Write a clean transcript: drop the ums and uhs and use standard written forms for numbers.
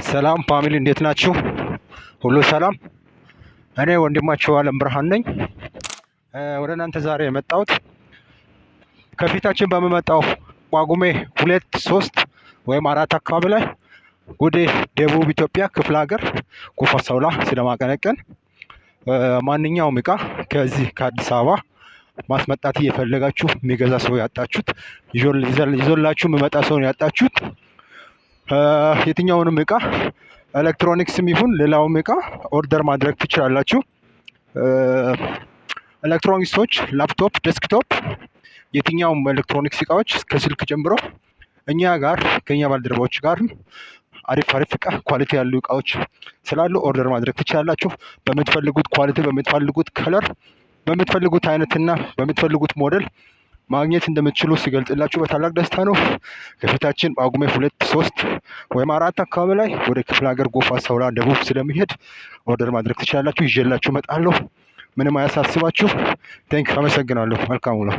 ሰላም ፋሚሊ እንዴት ናችሁ? ሁሉ ሰላም? እኔ ወንድማችሁ አለም ብርሃን ነኝ። ወደ እናንተ ዛሬ የመጣሁት ከፊታችን በሚመጣው ጳጉሜ 2፣ 3 ወይም 4 አካባቢ ላይ ወደ ደቡብ ኢትዮጵያ ክፍለ ሀገር ጎፋ ሳውላ ስለማቀነቀን ማንኛውም እቃ ከዚህ ከአዲስ አበባ ማስመጣት እየፈለጋችሁ የሚገዛ ሰው ያጣችሁት ይዞላችሁ የሚመጣ ሰውን ያጣችሁት የትኛውንም እቃ ኤሌክትሮኒክስም ይሁን ሌላውም እቃ ኦርደር ማድረግ ትችላላችሁ። ኤሌክትሮኒክሶች፣ ላፕቶፕ፣ ዴስክቶፕ፣ የትኛውም ኤሌክትሮኒክስ እቃዎች ከስልክ ጀምሮ እኛ ጋር ከኛ ባልደረቦች ጋር አሪፍ እቃ ኳሊቲ ያሉ እቃዎች ስላሉ ኦርደር ማድረግ ትችላላችሁ። በምትፈልጉት ኳሊቲ፣ በምትፈልጉት ከለር፣ በምትፈልጉት አይነትና በምትፈልጉት ሞዴል ማግኘት እንደምትችሉ ሲገልጽላችሁ በታላቅ ደስታ ነው። ከፊታችን ጳጉሜ 2፣ 3 ወይም 4 አካባቢ ላይ ወደ ክፍለ ሀገር ጎፋ ሳውላ ደቡብ ስለሚሄድ ኦርደር ማድረግ ትችላላችሁ። ይዤላችሁ እመጣለሁ። ምንም አያሳስባችሁ። ቴንክ አመሰግናለሁ። መልካም ውሎ